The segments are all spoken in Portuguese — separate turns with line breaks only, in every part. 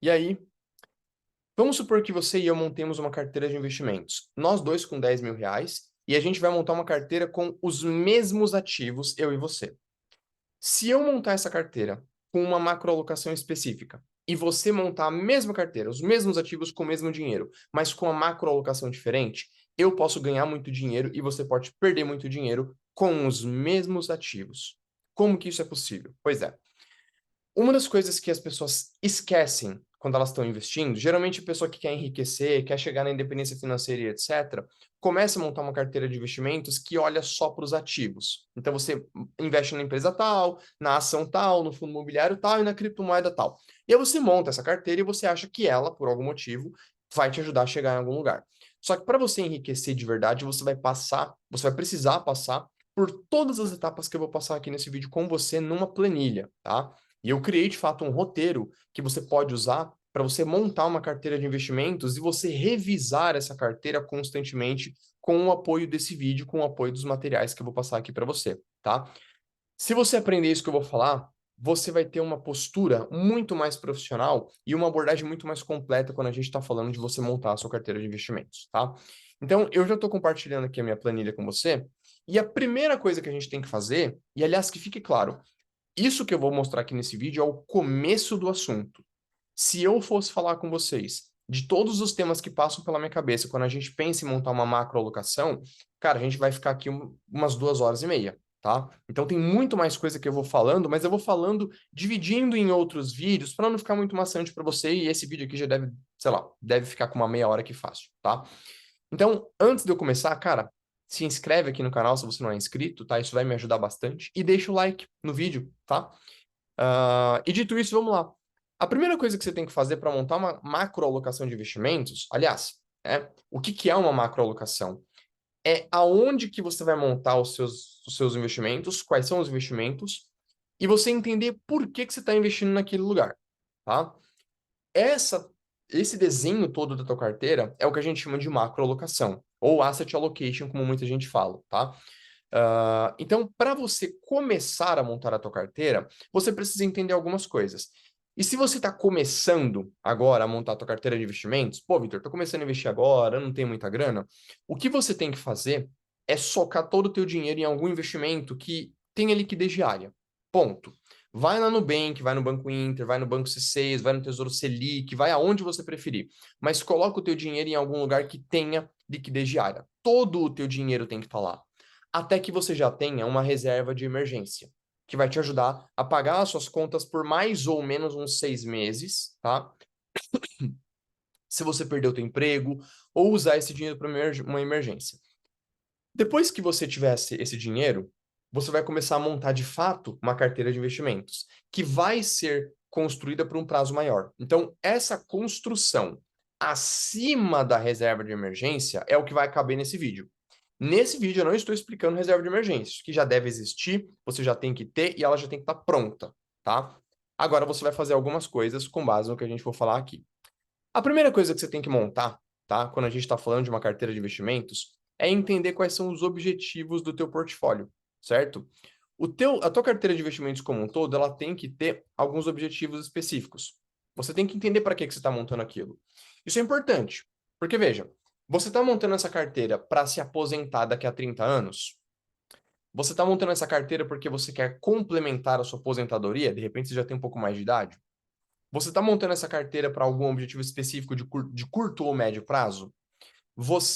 E aí, vamos supor que você e eu montemos uma carteira de investimentos. Nós dois com R$ 10.000 e a gente vai montar uma carteira com os mesmos ativos, eu e você. Se eu montar essa carteira com uma macroalocação específica e você montar a mesma carteira, os mesmos ativos com o mesmo dinheiro, mas com a macroalocação diferente, eu posso ganhar muito dinheiro e você pode perder muito dinheiro com os mesmos ativos. Como que isso é possível? Pois é. Uma das coisas que as pessoas esquecem quando elas estão investindo, geralmente a pessoa que quer enriquecer, quer chegar na independência financeira e etc., começa a montar uma carteira de investimentos que olha só para os ativos. Então você investe na empresa tal, na ação tal, no fundo imobiliário tal e na criptomoeda tal. E aí você monta essa carteira e você acha que ela, por algum motivo, vai te ajudar a chegar em algum lugar. Só que para você enriquecer de verdade, você vai precisar passar por todas as etapas que eu vou passar aqui nesse vídeo com você numa planilha, tá? E eu criei, de fato, um roteiro que você pode usar para você montar uma carteira de investimentos e você revisar essa carteira constantemente com o apoio desse vídeo, com o apoio dos materiais que eu vou passar aqui para você, tá? Se você aprender isso que eu vou falar, você vai ter uma postura muito mais profissional e uma abordagem muito mais completa quando a gente está falando de você montar a sua carteira de investimentos, tá? Então, eu já estou compartilhando aqui a minha planilha com você, e a primeira coisa que a gente tem que fazer, e aliás, que fique claro, isso que eu vou mostrar aqui nesse vídeo é o começo do assunto. Se eu fosse falar com vocês de todos os temas que passam pela minha cabeça quando a gente pensa em montar uma macroalocação, cara, a gente vai ficar aqui umas 2 horas e meia, tá? Então tem muito mais coisa que eu vou falando, mas eu vou falando dividindo em outros vídeos para não ficar muito maçante para você e esse vídeo aqui já deve, sei lá, deve ficar com uma meia hora aqui fácil, tá? Então, antes de eu começar, cara, se inscreve aqui no canal se você não é inscrito, tá? Isso vai me ajudar bastante. E deixa o like no vídeo, tá? E dito isso, vamos lá. A primeira coisa que você tem que fazer para montar uma macroalocação de investimentos, aliás, o que que é uma macroalocação? É aonde que você vai montar os seus investimentos, quais são os investimentos, e você entender por que que você está investindo naquele lugar, tá? Essa, esse desenho todo da tua carteira é o que a gente chama de macroalocação, ou asset allocation, como muita gente fala, tá? Então, para você começar a montar a tua carteira, você precisa entender algumas coisas. E se você está começando agora a montar a tua carteira de investimentos, pô, Vitor, estou começando a investir agora, eu não tenho muita grana, o que você tem que fazer é socar todo o teu dinheiro em algum investimento que tenha liquidez diária. Ponto. Vai lá no Nubank, vai no Banco Inter, vai no Banco C6, vai no Tesouro Selic, vai aonde você preferir. Mas coloca o teu dinheiro em algum lugar que tenha liquidez diária. Todo o teu dinheiro tem que estar lá até que você já tenha uma reserva de emergência, que vai te ajudar a pagar as suas contas por mais ou menos uns 6 meses, tá? Se você perdeu o teu emprego, ou usar esse dinheiro para uma emergência. Depois que você tivesse esse dinheiro, você vai começar a montar de fato uma carteira de investimentos, que vai ser construída por um prazo maior. Então, essa construção acima da reserva de emergência é o que vai caber nesse vídeo. Nesse vídeo eu não estou explicando reserva de emergência, que já deve existir, você já tem que ter e ela já tem que estar pronta, tá? Agora você vai fazer algumas coisas com base no que a gente for falar aqui. A primeira coisa que você tem que montar, tá? Quando a gente está falando de uma carteira de investimentos, é entender quais são os objetivos do teu portfólio, certo? A tua carteira de investimentos como um todo, ela tem que ter alguns objetivos específicos. Você tem que entender para que que você está montando aquilo. Isso é importante, porque veja, você está montando essa carteira para se aposentar daqui a 30 anos? Você está montando essa carteira porque você quer complementar a sua aposentadoria? De repente você já tem um pouco mais de idade? Você está montando essa carteira para algum objetivo específico de curto ou médio prazo?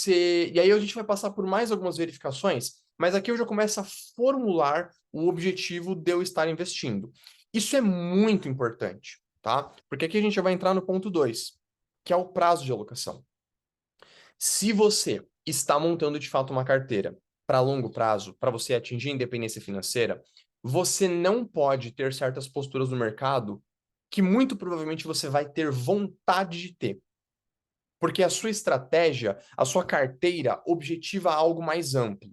E aí a gente vai passar por mais algumas verificações, mas aqui eu já começo a formular o objetivo de eu estar investindo. Isso é muito importante, tá? Porque aqui a gente já vai entrar no ponto 2, que é o prazo de alocação. Se você está montando de fato uma carteira para longo prazo, para você atingir a independência financeira, você não pode ter certas posturas no mercado que muito provavelmente você vai ter vontade de ter. Porque a sua estratégia, a sua carteira objetiva algo mais amplo.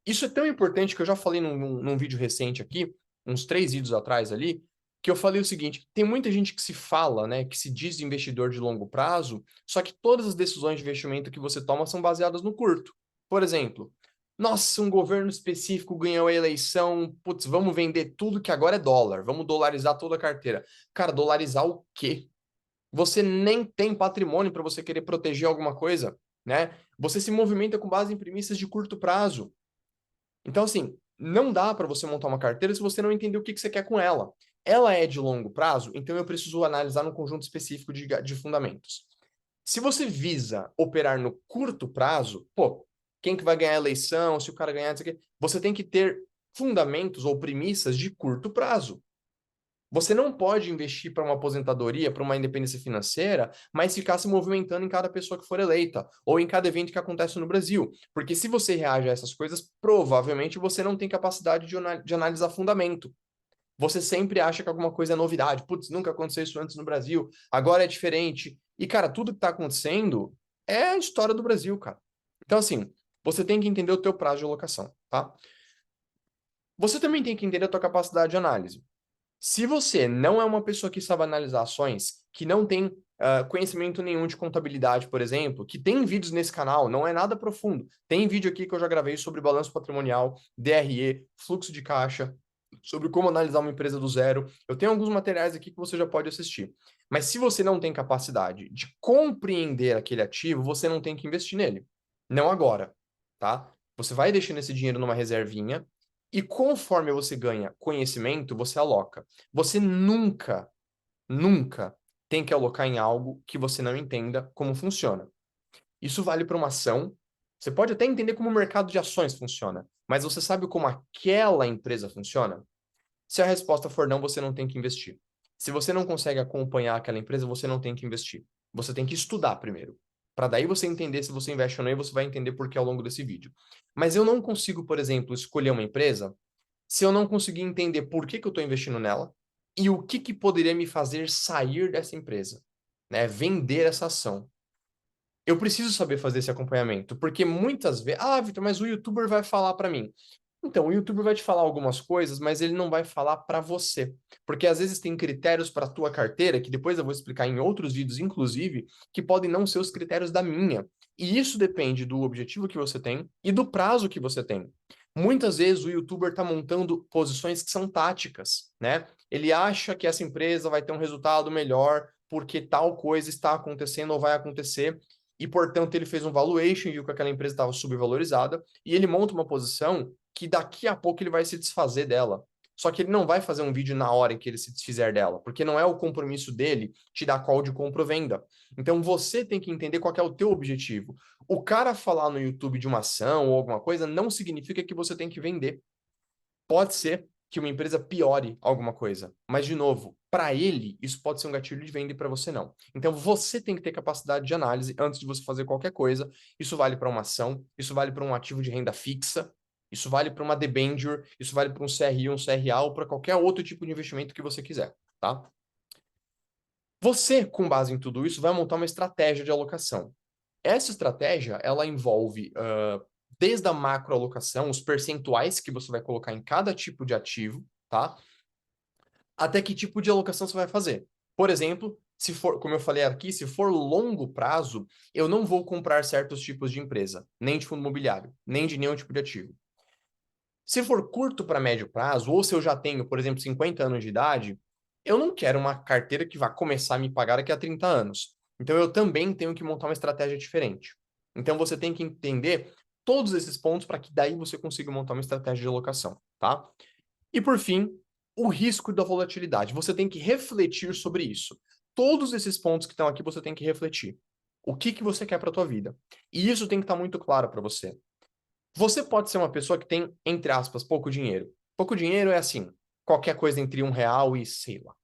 Isso é tão importante que eu já falei num vídeo recente aqui, uns 3 vídeos atrás ali, que eu falei o seguinte: tem muita gente que se fala, né, que se diz investidor de longo prazo, só que todas as decisões de investimento que você toma são baseadas no curto. Por exemplo, nossa, um governo específico ganhou a eleição, putz, vamos vender tudo que agora é dólar, vamos dolarizar toda a carteira. Cara, dolarizar o quê? Você nem tem patrimônio para você querer proteger alguma coisa, né? Você se movimenta com base em premissas de curto prazo. Então, assim, não dá para você montar uma carteira se você não entender o que que você quer com ela. Ela é de longo prazo, então eu preciso analisar num conjunto específico de fundamentos. Se você visa operar no curto prazo, pô, quem que vai ganhar a eleição, se o cara ganhar, não sei o quê, você tem que ter fundamentos ou premissas de curto prazo. Você não pode investir para uma aposentadoria, para uma independência financeira, mas ficar se movimentando em cada pessoa que for eleita, ou em cada evento que acontece no Brasil. Porque se você reage a essas coisas, provavelmente você não tem capacidade de analisar fundamento. Você sempre acha que alguma coisa é novidade. Putz, nunca aconteceu isso antes no Brasil, agora é diferente. E, cara, tudo que está acontecendo é a história do Brasil, cara. Então, assim, você tem que entender o teu prazo de alocação, tá? Você também tem que entender a tua capacidade de análise. Se você não é uma pessoa que sabe analisar ações, que não tem conhecimento nenhum de contabilidade, por exemplo, que tem vídeos nesse canal, não é nada profundo. Tem vídeo aqui que eu já gravei sobre balanço patrimonial, DRE, fluxo de caixa, sobre como analisar uma empresa do zero. Eu tenho alguns materiais aqui que você já pode assistir. Mas se você não tem capacidade de compreender aquele ativo, você não tem que investir nele. Não agora, tá? Você vai deixando esse dinheiro numa reservinha e conforme você ganha conhecimento, você aloca. Você nunca tem que alocar em algo que você não entenda como funciona. Isso vale para uma ação. Você pode até entender como o mercado de ações funciona, mas você sabe como aquela empresa funciona? Se a resposta for não, você não tem que investir. Se você não consegue acompanhar aquela empresa, você não tem que investir. Você tem que estudar primeiro. Para daí você entender se você investe ou não, e você vai entender por que ao longo desse vídeo. Mas eu não consigo, por exemplo, escolher uma empresa se eu não conseguir entender por que que eu estou investindo nela e o que que poderia me fazer sair dessa empresa, né? Vender essa ação. Eu preciso saber fazer esse acompanhamento, porque muitas vezes, Vitor, mas o YouTuber vai falar para mim. Então, o YouTuber vai te falar algumas coisas, mas ele não vai falar para você, porque às vezes tem critérios para a tua carteira, que depois eu vou explicar em outros vídeos, inclusive, que podem não ser os critérios da minha. E isso depende do objetivo que você tem e do prazo que você tem. Muitas vezes o YouTuber está montando posições que são táticas, né? Ele acha que essa empresa vai ter um resultado melhor porque tal coisa está acontecendo ou vai acontecer, e portanto ele fez um valuation, viu que aquela empresa estava subvalorizada, e ele monta uma posição que daqui a pouco ele vai se desfazer dela. Só que ele não vai fazer um vídeo na hora em que ele se desfizer dela, porque não é o compromisso dele te dar call de compra ou venda. Então você tem que entender qual que é o teu objetivo. O cara falar no YouTube de uma ação ou alguma coisa não significa que você tem que vender. Pode ser que uma empresa piore alguma coisa, mas de novo, para ele isso pode ser um gatilho de venda e para você não. Então você tem que ter capacidade de análise antes de você fazer qualquer coisa. Isso vale para uma ação, isso vale para um ativo de renda fixa, isso vale para uma debenture, isso vale para um CRI, um CRA ou para qualquer outro tipo de investimento que você quiser, tá? Você, com base em tudo isso, vai montar uma estratégia de alocação. Essa estratégia, ela envolve desde a macroalocação, os percentuais que você vai colocar em cada tipo de ativo, tá? Até que tipo de alocação você vai fazer. Por exemplo, se for, como eu falei aqui, se for longo prazo, eu não vou comprar certos tipos de empresa, nem de fundo imobiliário, nem de nenhum tipo de ativo. Se for curto para médio prazo, ou se eu já tenho, por exemplo, 50 anos de idade, eu não quero uma carteira que vá começar a me pagar daqui a 30 anos. Então eu também tenho que montar uma estratégia diferente. Então você tem que entender todos esses pontos para que daí você consiga montar uma estratégia de alocação, tá? E por fim, o risco da volatilidade. Você tem que refletir sobre isso. Todos esses pontos que estão aqui você tem que refletir. O que que você quer para a tua vida? E isso tem que estar muito claro para você. Você pode ser uma pessoa que tem, entre aspas, pouco dinheiro. Pouco dinheiro é assim, qualquer coisa entre R$ 1 e, sei lá,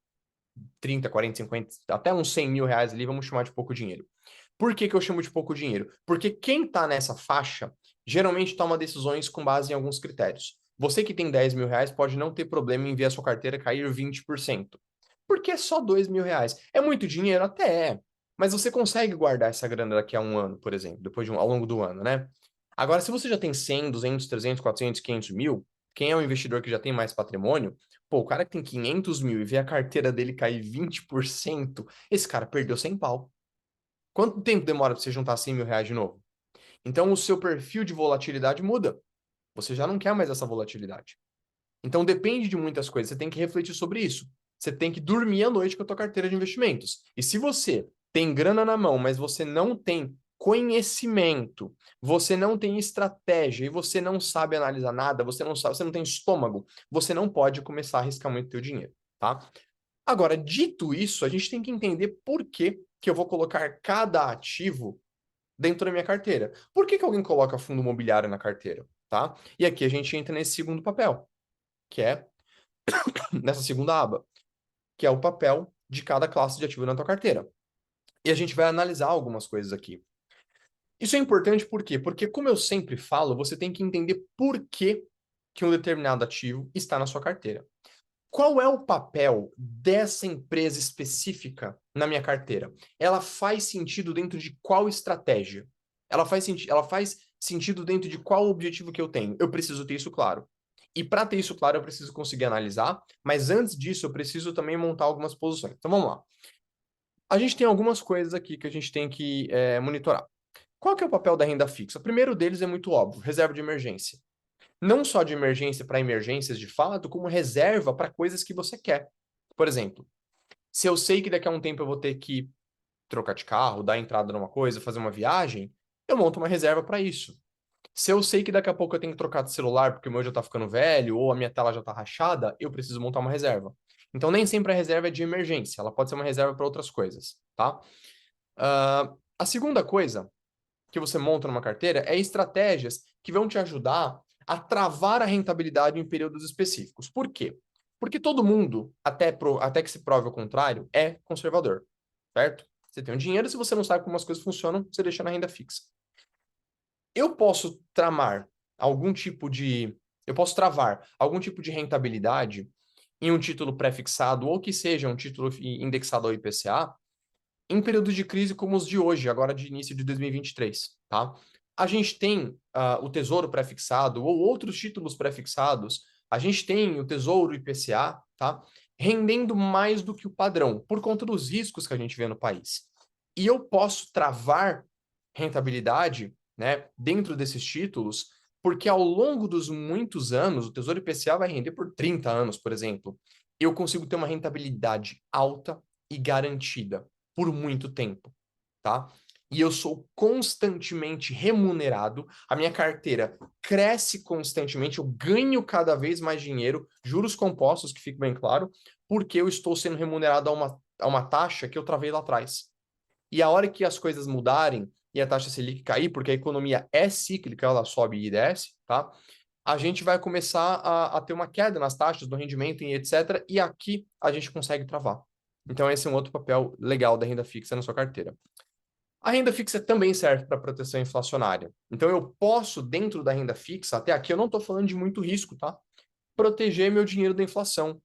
30, 40, 50, até uns 100 mil reais ali, vamos chamar de pouco dinheiro. Por que que eu chamo de pouco dinheiro? Porque quem está nessa faixa geralmente toma decisões com base em alguns critérios. Você que tem 10 mil reais pode não ter problema em ver a sua carteira cair 20%. Porque é só 2 mil reais. É muito dinheiro? Até é. Mas você consegue guardar essa grana daqui a um ano, por exemplo, depois de ao longo do ano, né? Agora, se você já tem 100, 200, 300, 400, 500 mil, quem é o investidor que já tem mais patrimônio, pô, o cara que tem 500 mil e vê a carteira dele cair 20%, esse cara perdeu 100 pau. Quanto tempo demora para você juntar 100 mil reais de novo? Então, o seu perfil de volatilidade muda. Você já não quer mais essa volatilidade. Então, depende de muitas coisas. Você tem que refletir sobre isso. Você tem que dormir à noite com a tua carteira de investimentos. E se você tem grana na mão, mas você não tem conhecimento, você não tem estratégia e você não sabe analisar nada, você não sabe, você não tem estômago, você não pode começar a arriscar muito teu dinheiro, tá? Agora, dito isso, a gente tem que entender por que que eu vou colocar cada ativo dentro da minha carteira. Por que que alguém coloca fundo imobiliário na carteira, tá? E aqui a gente entra nesse segundo papel, que é nessa segunda aba, que é o papel de cada classe de ativo na tua carteira. E a gente vai analisar algumas coisas aqui. Isso é importante por quê? Porque, como eu sempre falo, você tem que entender por que um determinado ativo está na sua carteira. Qual é o papel dessa empresa específica na minha carteira? Ela faz sentido dentro de qual estratégia? Ela faz sentido dentro de qual objetivo que eu tenho? Eu preciso ter isso claro. E para ter isso claro, eu preciso conseguir analisar, mas antes disso, eu preciso também montar algumas posições. Então vamos lá. A gente tem algumas coisas aqui que a gente tem que monitorar. Qual que é o papel da renda fixa? O primeiro deles é muito óbvio, reserva de emergência. Não só de emergência para emergências de fato, como reserva para coisas que você quer. Por exemplo, se eu sei que daqui a um tempo eu vou ter que trocar de carro, dar entrada numa coisa, fazer uma viagem, eu monto uma reserva para isso. Se eu sei que daqui a pouco eu tenho que trocar de celular porque o meu já está ficando velho ou a minha tela já está rachada, eu preciso montar uma reserva. Então, nem sempre a reserva é de emergência, ela pode ser uma reserva para outras coisas, tá? A segunda coisa que você monta numa carteira é estratégias que vão te ajudar a travar a rentabilidade em períodos específicos. Por quê? Porque todo mundo, até que se prove o contrário, é conservador, certo? Você tem um dinheiro, se você não sabe como as coisas funcionam, você deixa na renda fixa. Eu posso tramar algum tipo de. Eu posso travar algum tipo de rentabilidade em um título pré-fixado ou que seja um título indexado ao IPCA em períodos de crise como os de hoje, agora de início de 2023, tá? A gente tem o Tesouro pré-fixado ou outros títulos pré-fixados, a gente tem o Tesouro IPCA, tá? Rendendo mais do que o padrão, por conta dos riscos que a gente vê no país. E eu posso travar rentabilidade, né, dentro desses títulos, porque ao longo dos muitos anos, o Tesouro IPCA vai render por 30 anos, por exemplo. Eu consigo ter uma rentabilidade alta e garantida por muito tempo, tá? E eu sou constantemente remunerado, a minha carteira cresce constantemente, eu ganho cada vez mais dinheiro, juros compostos, que fique bem claro, porque eu estou sendo remunerado a uma taxa que eu travei lá atrás. E a hora que as coisas mudarem e a taxa Selic cair, porque a economia é cíclica, ela sobe e desce, tá? A gente vai começar a ter uma queda nas taxas, do rendimento e etc. E aqui a gente consegue travar. Então, esse é um outro papel legal da renda fixa na sua carteira. A renda fixa também serve para proteção inflacionária. Então, eu posso, dentro da renda fixa, até aqui eu não estou falando de muito risco, tá? Proteger meu dinheiro da inflação.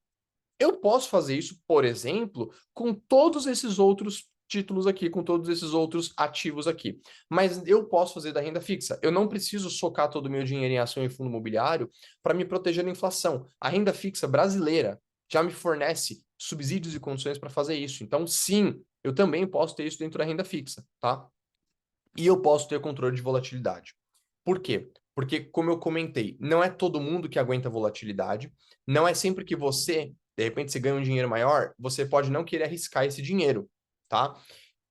Eu posso fazer isso, por exemplo, com todos esses outros títulos aqui, com todos esses outros ativos aqui. Mas eu posso fazer da renda fixa. Eu não preciso socar todo o meu dinheiro em ação e fundo imobiliário para me proteger da inflação. A renda fixa brasileira já me fornece subsídios e condições para fazer isso. Então, sim, eu também posso ter isso dentro da renda fixa, tá? E eu posso ter controle de volatilidade. Por quê? Porque, como eu comentei, não é todo mundo que aguenta volatilidade, não é sempre que você, de repente, você ganha um dinheiro maior, você pode não querer arriscar esse dinheiro, tá?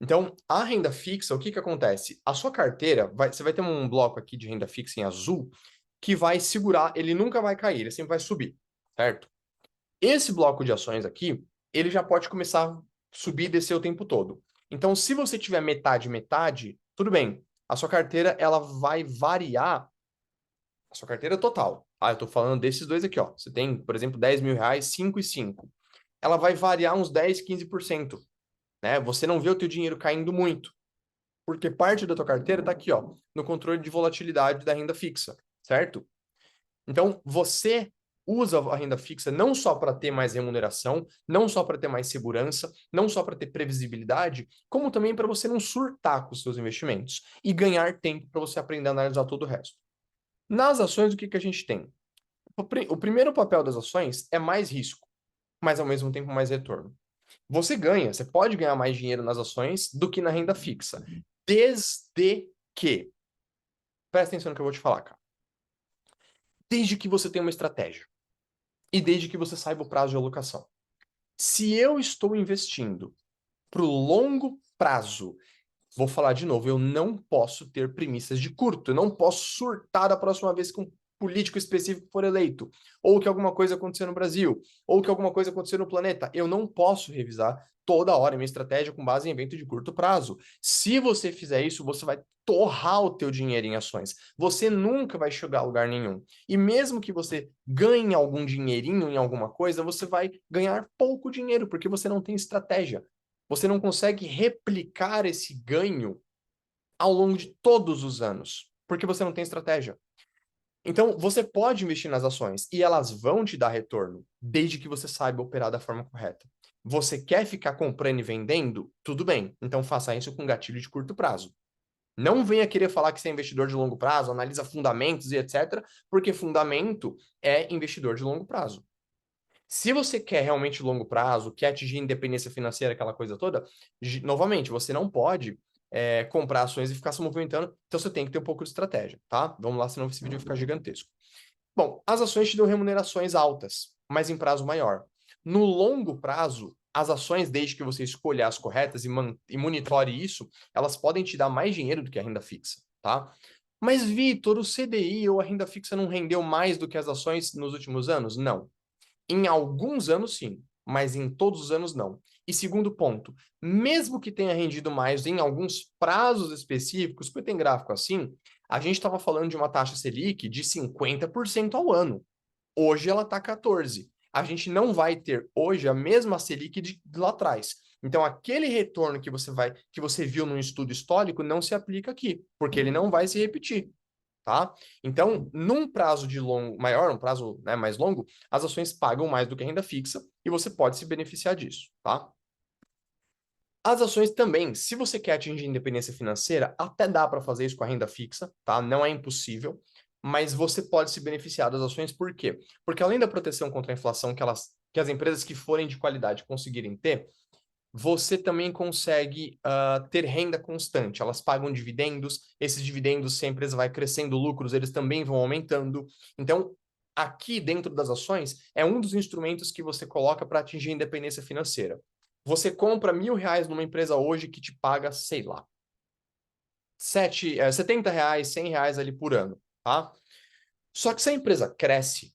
Então, a renda fixa, o que que acontece? A sua carteira, você vai ter um bloco aqui de renda fixa em azul que vai segurar, ele nunca vai cair, ele sempre vai subir, certo? Esse bloco de ações aqui, ele já pode começar a subir e descer o tempo todo. Então, se você tiver metade, metade, tudo bem. A sua carteira, ela vai variar a sua carteira total. Ah, eu estou falando desses dois aqui, ó. Você tem, por exemplo, 10 mil reais, 5 e 5. Ela vai variar uns 10, 15%, né? Você não vê o teu dinheiro caindo muito, porque parte da tua carteira está aqui, ó, no controle de volatilidade da renda fixa, certo? Então, você usa a renda fixa não só para ter mais remuneração, não só para ter mais segurança, não só para ter previsibilidade, como também para você não surtar com os seus investimentos e ganhar tempo para você aprender a analisar todo o resto. Nas ações, o que que a gente tem? O primeiro papel das ações é mais risco, mas ao mesmo tempo mais retorno. Você pode ganhar mais dinheiro nas ações do que na renda fixa, desde que, presta atenção no que eu vou te falar, cara, desde que você tenha uma estratégia e desde que você saiba o prazo de alocação. Se eu estou investindo para o longo prazo, vou falar de novo, eu não posso ter premissas de curto, eu não posso surtar da próxima vez que um político específico for eleito, ou que alguma coisa acontecer no Brasil, ou que alguma coisa acontecer no planeta. Eu não posso revisar toda hora minha estratégia com base em evento de curto prazo. Se você fizer isso, você vai torrar o teu dinheiro em ações. Você nunca vai chegar a lugar nenhum. E mesmo que você ganhe algum dinheirinho em alguma coisa, você vai ganhar pouco dinheiro, porque você não tem estratégia. Você não consegue replicar esse ganho ao longo de todos os anos, porque você não tem estratégia. Então, você pode investir nas ações e elas vão te dar retorno, desde que você saiba operar da forma correta. Você quer ficar comprando e vendendo? Tudo bem. Então, faça isso com gatilho de curto prazo. Não venha querer falar que você é investidor de longo prazo, analisa fundamentos e etc., porque fundamento é investidor de longo prazo. Se você quer realmente longo prazo, quer atingir independência financeira, aquela coisa toda, novamente, você não pode comprar ações e ficar se movimentando, então você tem que ter um pouco de estratégia, tá? Vamos lá, senão esse vídeo vai ficar gigantesco. Bom, as ações te dão remunerações altas, mas em prazo maior. No longo prazo, as ações, desde que você escolha as corretas e monitore isso, elas podem te dar mais dinheiro do que a renda fixa, tá? Mas, Vitor, o CDI ou a renda fixa não rendeu mais do que as ações nos últimos anos? Não. Em alguns anos, sim, mas em todos os anos, não. E segundo ponto, mesmo que tenha rendido mais em alguns prazos específicos, porque tem gráfico assim, a gente estava falando de uma taxa Selic de 50% ao ano. Hoje ela está 14%. A gente não vai ter hoje a mesma Selic de lá atrás. Então, aquele retorno que você viu num estudo histórico não se aplica aqui, porque ele não vai se repetir, tá? Então, num prazo de longo, maior, um prazo, né, mais longo, as ações pagam mais do que a renda fixa e você pode se beneficiar disso, tá? As ações também, se você quer atingir independência financeira, até dá para fazer isso com a renda fixa, tá? Não é impossível, mas você pode se beneficiar das ações, por quê? Porque além da proteção contra a inflação que as empresas que forem de qualidade conseguirem ter, você também consegue ter renda constante. Elas pagam dividendos, esses dividendos, se a empresa vai crescendo lucros, eles também vão aumentando. Então, aqui dentro das ações, é um dos instrumentos que você coloca para atingir a independência financeira. Você compra R$ 1.000 numa empresa hoje que te paga, sei lá, 70 reais, 100 reais ali por ano, tá? Só que se a empresa cresce,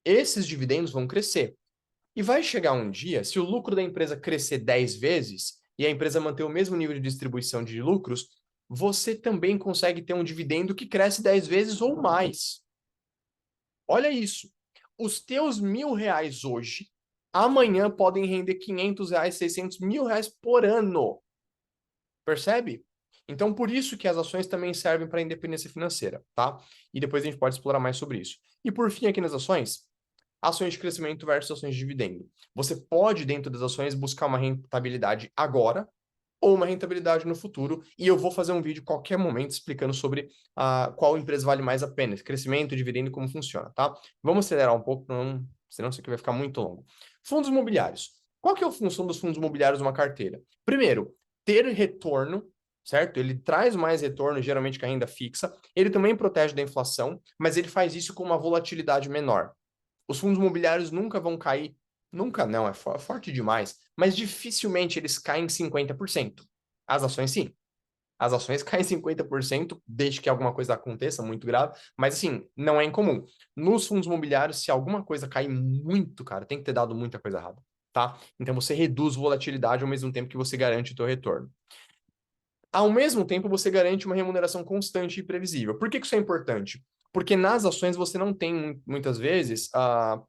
esses dividendos vão crescer. E vai chegar um dia, se o lucro da empresa crescer 10 vezes e a empresa manter o mesmo nível de distribuição de lucros, você também consegue ter um dividendo que cresce 10 vezes ou mais. Olha isso. Os teus R$ 1.000 hoje, amanhã podem render R$ 500, 600, R$ 1.000 por ano. Percebe? Então, por isso que as ações também servem para a independência financeira, tá? E depois a gente pode explorar mais sobre isso. E por fim, aqui nas ações de crescimento versus ações de dividendo. Você pode, dentro das ações, buscar uma rentabilidade agora ou uma rentabilidade no futuro, e eu vou fazer um vídeo qualquer momento explicando sobre qual empresa vale mais a pena, crescimento, dividendo e como funciona, tá? Vamos acelerar um pouco, senão isso aqui vai ficar muito longo. Fundos imobiliários. Qual que é a função dos fundos imobiliários numa carteira? Primeiro, ter retorno, certo? Ele traz mais retorno, geralmente, que a renda fixa. Ele também protege da inflação, mas ele faz isso com uma volatilidade menor. Os fundos imobiliários nunca vão cair, nunca não, é forte demais, mas dificilmente eles caem 50%. As ações sim. As ações caem 50% desde que alguma coisa aconteça muito grave, mas assim, não é incomum. Nos fundos imobiliários, se alguma coisa cair muito, cara, tem que ter dado muita coisa errada, tá? Então você reduz volatilidade ao mesmo tempo que você garante o teu retorno. Ao mesmo tempo, você garante uma remuneração constante e previsível. Por que isso é importante? Porque nas ações você não tem, muitas vezes, a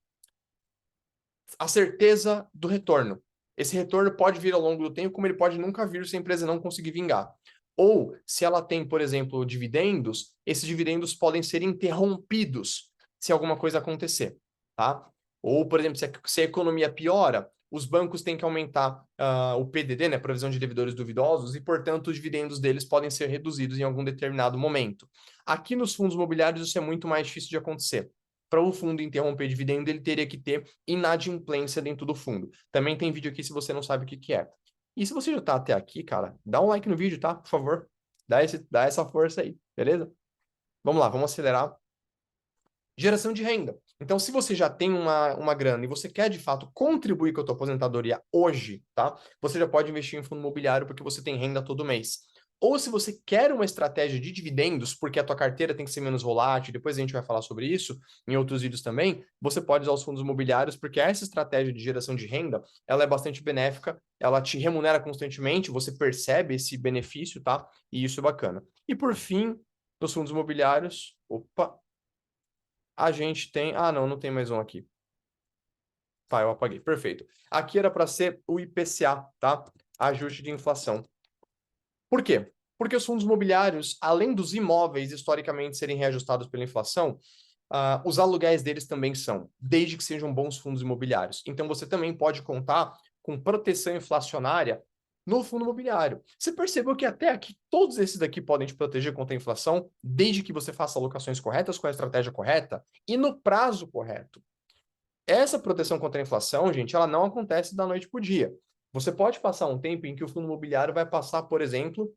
certeza do retorno. Esse retorno pode vir ao longo do tempo, como ele pode nunca vir se a empresa não conseguir vingar. Ou, se ela tem, por exemplo, dividendos, esses dividendos podem ser interrompidos se alguma coisa acontecer, tá? Ou, por exemplo, se a economia piora, os bancos têm que aumentar o PDD, né, Provisão de Devedores Duvidosos, e, portanto, os dividendos deles podem ser reduzidos em algum determinado momento. Aqui nos fundos imobiliários isso é muito mais difícil de acontecer. Para o fundo interromper dividendo, ele teria que ter inadimplência dentro do fundo. Também tem vídeo aqui se você não sabe o que que é. E se você já está até aqui, cara, dá um like no vídeo, tá? Por favor. Dá essa força aí, beleza? Vamos lá, vamos acelerar. Geração de renda. Então, se você já tem uma grana e você quer, de fato, contribuir com a tua aposentadoria hoje, tá? Você já pode investir em fundo imobiliário porque você tem renda todo mês. Ou se você quer uma estratégia de dividendos, porque a tua carteira tem que ser menos volátil, depois a gente vai falar sobre isso em outros vídeos também, você pode usar os fundos imobiliários, porque essa estratégia de geração de renda, ela é bastante benéfica, ela te remunera constantemente, você percebe esse benefício, tá? E isso é bacana. E por fim, nos fundos imobiliários, opa, a gente tem. Ah, não, não tem mais um aqui. Tá, eu apaguei. Perfeito. Aqui era para ser o IPCA, tá? Ajuste de inflação. Por quê? Porque os fundos imobiliários, além dos imóveis historicamente serem reajustados pela inflação, os aluguéis deles também são, desde que sejam bons fundos imobiliários. Então você também pode contar com proteção inflacionária no fundo imobiliário. Você percebeu que até aqui, todos esses daqui podem te proteger contra a inflação, desde que você faça alocações corretas com a estratégia correta e no prazo correto. Essa proteção contra a inflação, gente, ela não acontece da noite para o dia. Você pode passar um tempo em que o fundo imobiliário vai passar, por exemplo,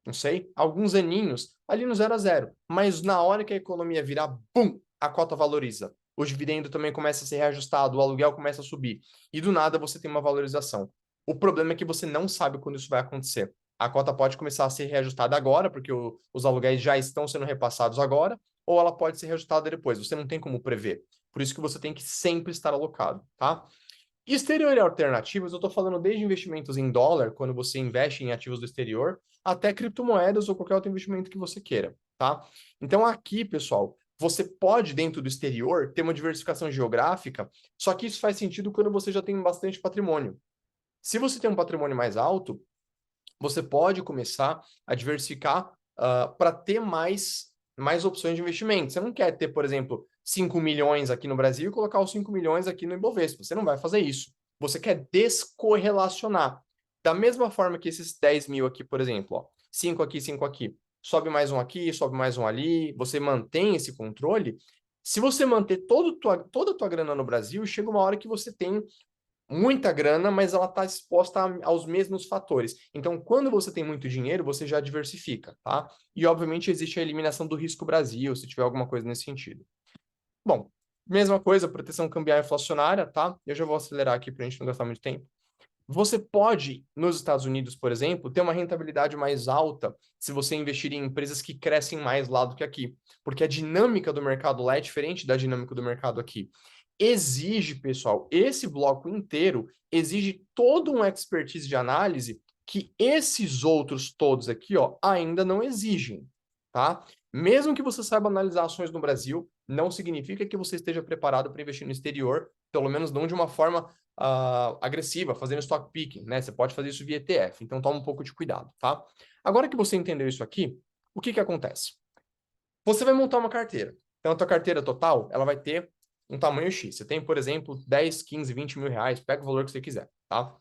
não sei, alguns aninhos ali no 0 a 0. Mas na hora que a economia virar, bum, a cota valoriza. O dividendo também começa a ser reajustado, o aluguel começa a subir. E do nada você tem uma valorização. O problema é que você não sabe quando isso vai acontecer. A cota pode começar a ser reajustada agora, porque os aluguéis já estão sendo repassados agora, ou ela pode ser reajustada depois. Você não tem como prever. Por isso que você tem que sempre estar alocado, tá? Exterior e alternativas, eu estou falando desde investimentos em dólar, quando você investe em ativos do exterior, até criptomoedas ou qualquer outro investimento que você queira, tá? Então aqui, pessoal, você pode, dentro do exterior, ter uma diversificação geográfica, só que isso faz sentido quando você já tem bastante patrimônio. Se você tem um patrimônio mais alto, você pode começar a diversificar para ter mais opções de investimento. Você não quer ter, por exemplo, 5 milhões aqui no Brasil e colocar os 5 milhões aqui no Ibovespa. Você não vai fazer isso. Você quer descorrelacionar. Da mesma forma que esses 10 mil aqui, por exemplo, ó, 5 aqui, 5 aqui, sobe mais um aqui, sobe mais um ali, você mantém esse controle. Se você manter toda a tua grana no Brasil, chega uma hora que você tem muita grana, mas ela está exposta aos mesmos fatores. Então, quando você tem muito dinheiro, você já diversifica, tá? E, obviamente, existe a eliminação do risco Brasil, se tiver alguma coisa nesse sentido. Bom, mesma coisa, proteção cambial inflacionária, tá? Eu já vou acelerar aqui para a gente não gastar muito tempo. Você pode, nos Estados Unidos, por exemplo, ter uma rentabilidade mais alta se você investir em empresas que crescem mais lá do que aqui, porque a dinâmica do mercado lá é diferente da dinâmica do mercado aqui. Exige, pessoal, esse bloco inteiro exige todo um expertise de análise que esses outros todos aqui, ó, ainda não exigem, tá? Mesmo que você saiba analisar ações no Brasil, não significa que você esteja preparado para investir no exterior, pelo menos não de uma forma agressiva, fazendo stock picking, né? Você pode fazer isso via ETF, então toma um pouco de cuidado, tá? Agora que você entendeu isso aqui, o que que acontece? Você vai montar uma carteira. Então, a tua carteira total, ela vai ter um tamanho X. Você tem, por exemplo, 10, 15, 20 mil reais, pega o valor que você quiser, tá? O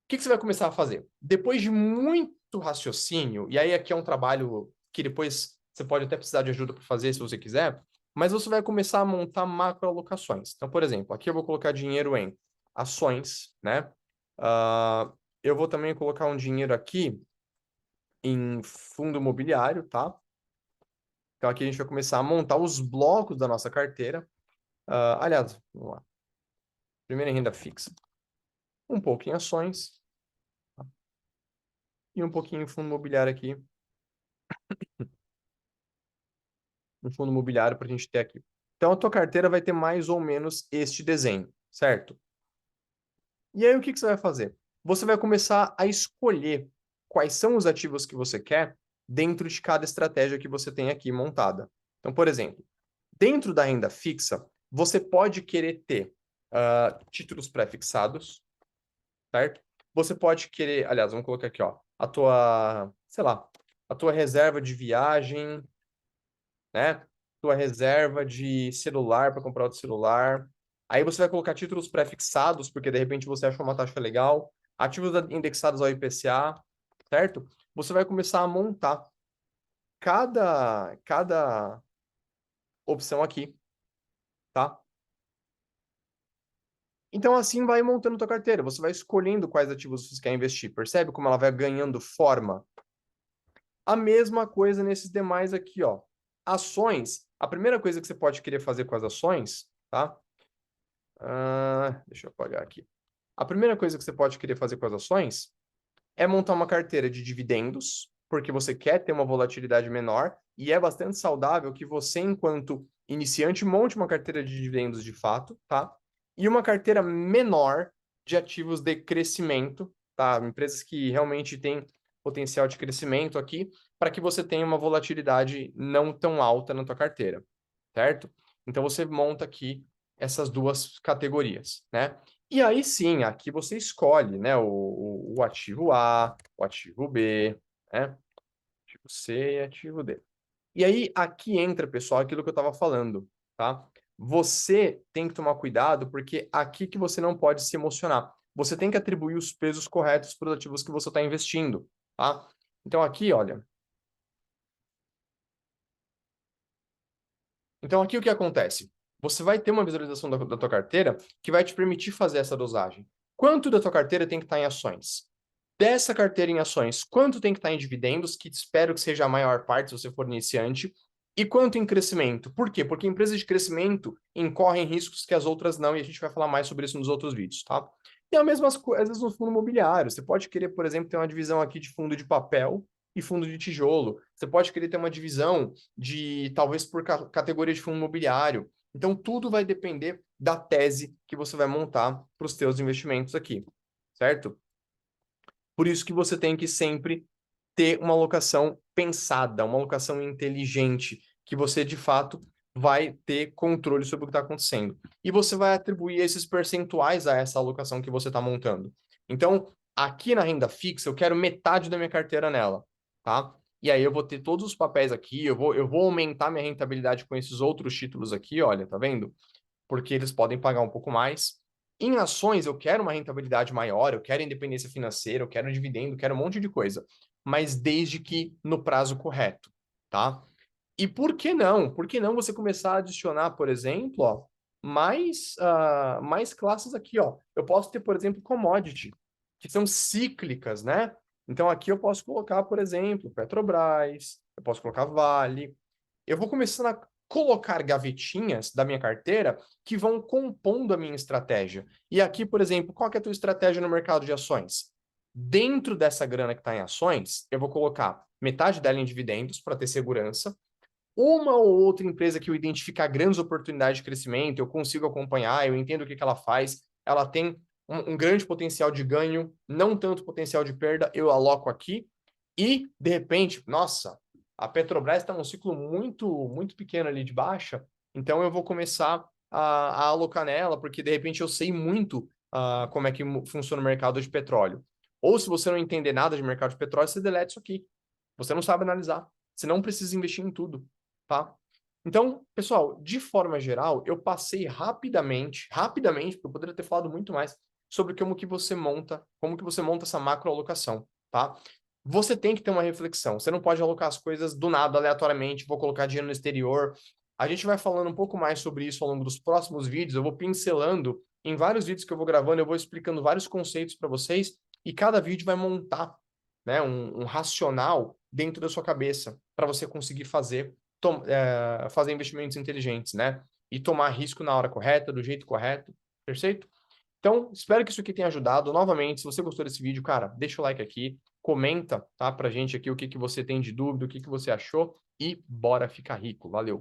que que você vai começar a fazer? Depois de muito raciocínio, e aí aqui é um trabalho que depois você pode até precisar de ajuda para fazer se você quiser, mas você vai começar a montar macroalocações. Então, por exemplo, aqui eu vou colocar dinheiro em ações, né? Eu vou também colocar um dinheiro aqui em fundo imobiliário, tá? Então aqui a gente vai começar a montar os blocos da nossa carteira. Aliás, vamos lá. Primeiro em renda fixa, um pouco em ações e um pouquinho em fundo imobiliário aqui, um fundo imobiliário para a gente ter aqui. Então a tua carteira vai ter mais ou menos este desenho, certo? E aí o que que você vai fazer? Você vai começar a escolher quais são os ativos que você quer dentro de cada estratégia que você tem aqui montada. Então, por exemplo, dentro da renda fixa, você pode querer ter títulos pré-fixados, certo? Você pode querer, aliás, vamos colocar aqui, ó, a tua, sei lá, a tua reserva de viagem, né? Tua reserva de celular para comprar outro celular. Aí você vai colocar títulos pré-fixados, porque de repente você achou uma taxa legal, ativos indexados ao IPCA, certo? Você vai começar a montar cada opção aqui, tá? Então, assim vai montando tua carteira. Você vai escolhendo quais ativos você quer investir. Percebe como ela vai ganhando forma? A mesma coisa nesses demais aqui, ó. Ações. A primeira coisa que você pode querer fazer com as ações tá? Deixa eu apagar aqui. A primeira coisa que você pode querer fazer com as ações é montar uma carteira de dividendos, porque você quer ter uma volatilidade menor, e é bastante saudável que você, enquanto iniciante, monte uma carteira de dividendos de fato, tá? E uma carteira menor de ativos de crescimento, tá? Empresas que realmente têm potencial de crescimento aqui, para que você tenha uma volatilidade não tão alta na tua carteira, certo? Então você monta aqui essas duas categorias, né? E aí sim, aqui você escolhe, né, o ativo A, o ativo B, né? Ativo C e ativo D. E aí aqui entra, pessoal, aquilo que eu estava falando, tá? Você tem que tomar cuidado, porque aqui que você não pode se emocionar. Você tem que atribuir os pesos corretos para os ativos que você está investindo, tá? Então aqui, olha. Então aqui o que acontece? Você vai ter uma visualização da tua carteira que vai te permitir fazer essa dosagem. Quanto da tua carteira tem que estar em ações? Dessa carteira em ações, quanto tem que estar em dividendos, que espero que seja a maior parte se você for iniciante, e quanto em crescimento? Por quê? Porque empresas de crescimento incorrem riscos que as outras não, e a gente vai falar mais sobre isso nos outros vídeos, tá? E as mesmas coisas no fundo imobiliário. Você pode querer, por exemplo, ter uma divisão aqui de fundo de papel e fundo de tijolo. Você pode querer ter uma divisão de, talvez, por categoria de fundo imobiliário. Então, tudo vai depender da tese que você vai montar para os seus investimentos aqui, certo? Por isso que você tem que sempre ter uma alocação pensada, uma alocação inteligente, que você, de fato, vai ter controle sobre o que está acontecendo. E você vai atribuir esses percentuais a essa alocação que você está montando. Então, aqui na renda fixa, eu quero metade da minha carteira nela, tá? E aí eu vou ter todos os papéis aqui, eu vou aumentar minha rentabilidade com esses outros títulos aqui, olha, tá vendo? Porque eles podem pagar um pouco mais. Em ações, eu quero uma rentabilidade maior, eu quero independência financeira, eu quero um dividendo, eu quero um monte de coisa, mas desde que no prazo correto, tá? E por que não? Por que não você começar a adicionar, por exemplo, ó, mais classes aqui, ó. Eu posso ter, por exemplo, commodity, que são cíclicas, né? Então aqui eu posso colocar, por exemplo, Petrobras, eu posso colocar Vale, eu vou começando a colocar gavetinhas da minha carteira que vão compondo a minha estratégia. E aqui, por exemplo, qual que é a tua estratégia no mercado de ações? Dentro dessa grana que está em ações, eu vou colocar metade dela em dividendos para ter segurança. Uma ou outra empresa que eu identificar grandes oportunidades de crescimento, eu consigo acompanhar, eu entendo o que ela faz, ela tem um grande potencial de ganho, não tanto potencial de perda, eu aloco aqui. E, de repente, nossa, a Petrobras está num ciclo muito, muito pequeno ali de baixa, então eu vou começar a alocar nela, porque de repente eu sei muito como é que funciona o mercado de petróleo. Ou se você não entender nada de mercado de petróleo, você deleta isso aqui. Você não sabe analisar. Você não precisa investir em tudo, tá? Então, pessoal, de forma geral, eu passei rapidamente, porque eu poderia ter falado muito mais, sobre como que você monta essa macroalocação, tá? Você tem que ter uma reflexão. Você não pode alocar as coisas do nada, aleatoriamente, vou colocar dinheiro no exterior. A gente vai falando um pouco mais sobre isso ao longo dos próximos vídeos. Eu vou pincelando em vários vídeos que eu vou gravando, eu vou explicando vários conceitos para vocês e cada vídeo vai montar, né, um racional dentro da sua cabeça para você conseguir fazer investimentos inteligentes, né? E tomar risco na hora correta, do jeito correto, perfeito? Então, espero que isso aqui tenha ajudado. Novamente, se você gostou desse vídeo, cara, deixa o like aqui, comenta, tá, pra gente aqui o que que você tem de dúvida, o que que você achou e bora ficar rico. Valeu!